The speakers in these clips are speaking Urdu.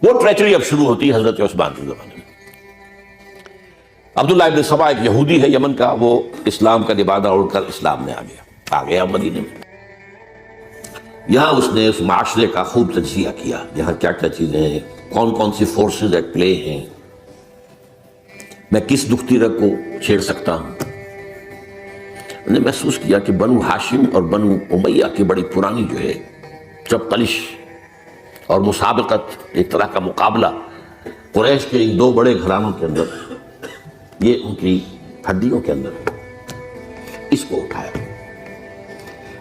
وہ ٹریچری اب شروع ہوتی ہے حضرت عثمان کے زمانے میں۔ عبداللہ ابن سبا ایک یہودی ہے یمن کا، وہ اسلام کا لبادہ اوڑھ کر اسلام میں آ گیا مدینے میں۔ یہاں اس نے اس معاشرے کا خوب تجزیہ کیا، یہاں کیا کیا چیزیں ہیں، کون کون سی فورسز ایٹ پلے ہیں، میں کس دکھتی رگ کو چھیڑ سکتا ہوں۔ میں نے محسوس کیا کہ بنو ہاشم اور بنو امیہ کی بڑی پرانی جو ہے چپقلش اور مسابقت، ایک طرح کا مقابلہ قریش کے ان دو بڑے گھرانوں کے اندر، یہ ان کی ہڈیوں کے اندر اس کو اٹھایا۔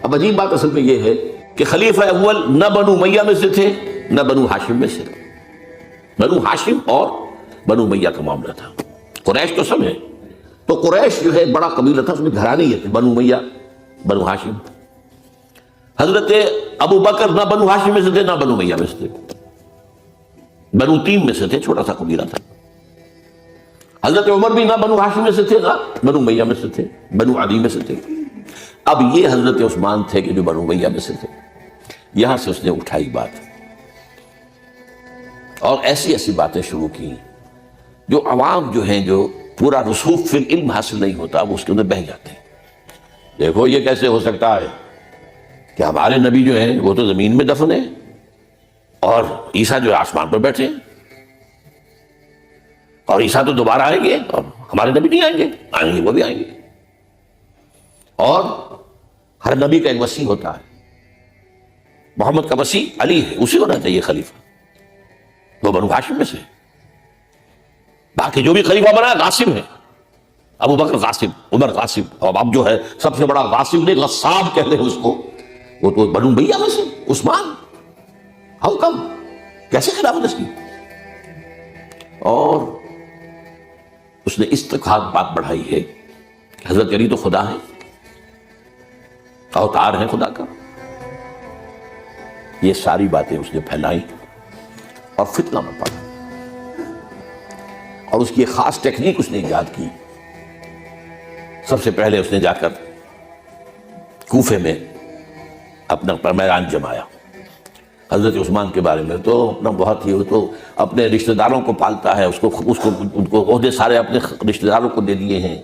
اب عجیب بات اصل میں یہ ہے کہ خلیفہ اول نہ بنو امیہ میں سے تھے نہ بنو ہاشم میں سے، بنو ہاشم اور بنو امیہ کا معاملہ تھا۔ قریش تو سب ہے، تو قریش جو ہے بڑا قبیلہ تھا، اس میں گھرانے یہ تھے، بنو امیہ، بنو ہاشم۔ حضرت ابو بکر نہ بنو ہاشم میں سے تھے نہ بنو امیہ میں سے تھے، بنو تیم میں سے تھے، چھوٹا سا قبیلہ تھا۔ حضرت عمر بھی نہ بنو ہاشم میں سے تھے نہ بنو امیہ میں سے تھے، بنو عدی میں سے تھے۔ اب یہ حضرت عثمان تھے کہ جو بنو امیہ میں سے تھے۔ یہاں سے اس نے اٹھائی بات اور ایسی ایسی باتیں شروع کی جو عوام جو ہیں، جو پورا رسوخ فی العلم حاصل نہیں ہوتا، وہ اس کے اندر بہہ جاتے ہیں۔ دیکھو یہ کیسے ہو سکتا ہے کہ ہمارے نبی جو ہیں وہ تو زمین میں دفن ہیں اور عیسیٰ جو ہے آسمان پر بیٹھے ہیں، اور عیسیٰ تو دوبارہ آئیں گے اور ہمارے نبی نہیں آئیں گے، آئیں گے وہ بھی آئیں گے۔ اور ہر نبی کا ایک وصی ہوتا ہے، محمد کا وصی علی ہے، اسی ہونا چاہیے خلیفہ، وہ بنو ہاشم میں سے۔ باقی جو بھی خلیفہ بنا غاصب ہے، ابو بکر غاصب، عمر غاصب، اور اب جو ہے سب سے بڑا غاصب نہیں غصاب کہتے ہیں اس کو، وہ تو بنو امیہ میں سے عثمان۔ ہاؤ کم، کیسے خلافت اس کی؟ اور اس نے اس تک بات بڑھائی ہے کہ حضرت علی تو خدا ہے، اوتار ہے خدا کا۔ یہ ساری باتیں اس نے پھیلائی اور فتنہ برپا، اور اس کی ایک خاص ٹیکنیک اس نے ایجاد کی۔ سب سے پہلے اس نے جا کر کوفے میں اپنا میدان جمایا۔ حضرت عثمان کے بارے میں تو اپنا بہت ہی، وہ تو اپنے رشتہ داروں کو پالتا ہے، ان کو عہدے سارے اپنے رشتہ داروں کو دے دیے ہیں،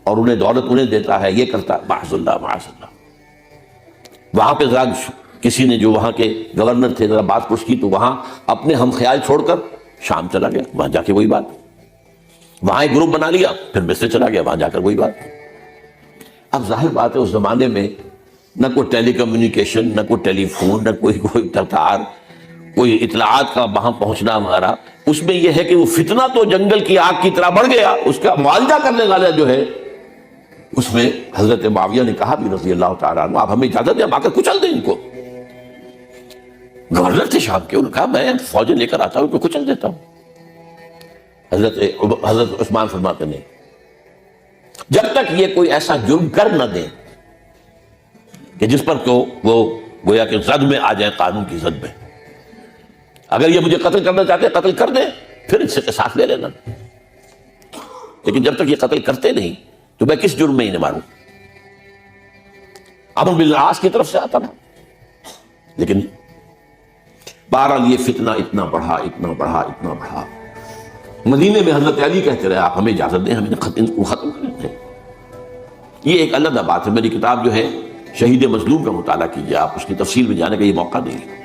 اور انہیں دولت انہیں دیتا ہے، یہ کرتا ہے، معاذ اللہ معاذ اللہ۔ وہاں پہ ذرا کسی نے جو وہاں کے گورنر تھے ذرا بات پوچھ کی، تو وہاں اپنے ہم خیال چھوڑ کر شام چلا گیا، وہاں جا کے وہی بات، وہاں ایک گروپ بنا لیا، پھر مصر چلا گیا، وہاں جا کر وہی بات۔ اب ظاہر بات ہے اس زمانے میں نہ کوئی ٹیلی کمیونیکیشن، نہ کوئی ٹیلی فون، نہ کوئی تار، کوئی اطلاعات کا وہاں پہنچنا ہمارا، اس میں یہ ہے کہ وہ فتنہ تو جنگل کی آگ کی طرح بڑھ گیا، اس کا معالجہ کرنے والا جو ہے، اس میں حضرت معاویہ نے کہا بھی رضی اللہ تعالیٰ عنہ، آپ ہمیں اجازت دیں ہم آ کر کچل دیں ان کو۔ گورنر تھے شام کے، انہوں نے کہا میں فوجیں لے کر آتا ہوں ان کو کچل دیتا ہوں۔ حضرت عثمان فرماتے ہیں جب تک یہ کوئی ایسا جرم کر نہ دیں کہ جس پر کو وہ گویا کہ زد میں آ جائے، قانون کی زد میں، اگر یہ مجھے قتل کرنا چاہتے ہیں قتل کر دیں، پھر ان سے قصاص لے لینا، لیکن جب تک یہ قتل کرتے نہیں تو میں کس جرم میں انہیں ماروں؟ عمرو بن العاص کی طرف سے آتا رہا، لیکن بہرحال یہ فتنہ اتنا بڑھا اتنا بڑھا اتنا بڑھا، مدینے میں حضرت علی کہتے رہے آپ ہمیں اجازت دیں، ہم ان کو ختم کرتے ہیں۔ یہ ایک علیحدہ بات ہے، میری کتاب جو ہے شہید مظلوم کا مطالعہ کیجیے، آپ اس کی تفصیل میں جانے کا یہ موقع نہیں ہے۔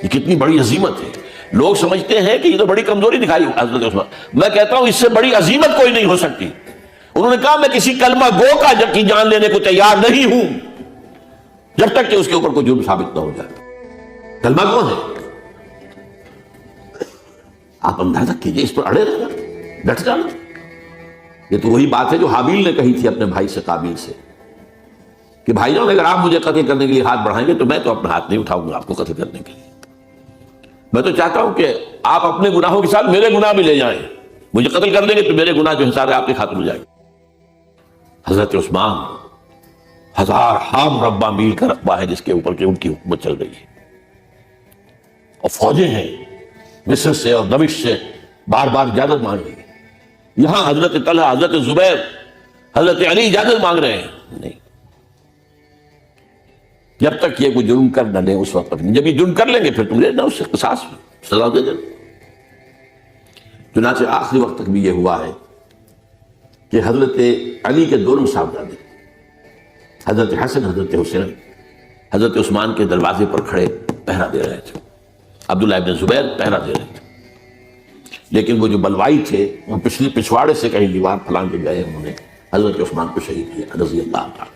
یہ کتنی بڑی عظیمت ہے، لوگ سمجھتے ہیں کہ یہ تو بڑی کمزوری دکھائی حضرت عثمان، میں کہتا ہوں اس سے بڑی عظیمت کوئی نہیں ہو سکتی۔ انہوں نے کہا میں کسی کلمہ گو کا کی جان لینے کو تیار نہیں ہوں جب تک کہ اس کے اوپر کوئی جرم ثابت نہ ہو جائے۔ کلمہ گو ہے، آپ اندازہ کیجئے، اس پر اڑے رہنا، ڈٹ جانا۔ یہ تو وہی بات ہے جو حابیل نے کہی تھی اپنے بھائی سے قابیل سے کہ بھائی جان اگر آپ مجھے قتل کرنے کے لیے ہاتھ بڑھائیں گے تو میں تو اپنا ہاتھ نہیں اٹھاؤں گا آپ کو قتل کرنے کے لیے، میں تو چاہتا ہوں کہ آپ اپنے گناہوں کے ساتھ میرے گناہ بھی لے جائیں، مجھے قتل کر دیں گے تو میرے گناہ جو حساب ہے آپ کے ختم ہو جائے گا۔ حضرت عثمان 1000 مربع میل کا رقبہ ہے جس کے اوپر ان کی حکومت چل رہی ہے، اور فوجیں ہیں مصر سے اور دمشق سے بار بار اجازت مانگ رہی ہے۔ یہاں حضرت طلحہ، حضرت زبیر، حضرت علی اجازت مانگ رہے ہیں، نہیں، جب تک یہ کوئی جرم کر نہ لیں اس وقت، جب یہ جرم کر لیں گے پھر تم لینا اس سے قصاص سزا دے دینا۔ چنانچہ آخری وقت تک بھی یہ ہوا ہے کہ حضرت علی کے دونوں صاحبزادے حضرت حسن، حضرت حسین، حضرت عثمان کے دروازے پر کھڑے پہرا دے رہے تھے، عبداللہ ابن زبیر پہرا دے رہے تھے، لیکن وہ جو بلوائی تھے وہ پچھواڑے سے کہیں دیوار پھلانگ کے گئے، انہوں نے حضرت عثمان کو شہید کیا رضی اللہ عنہ۔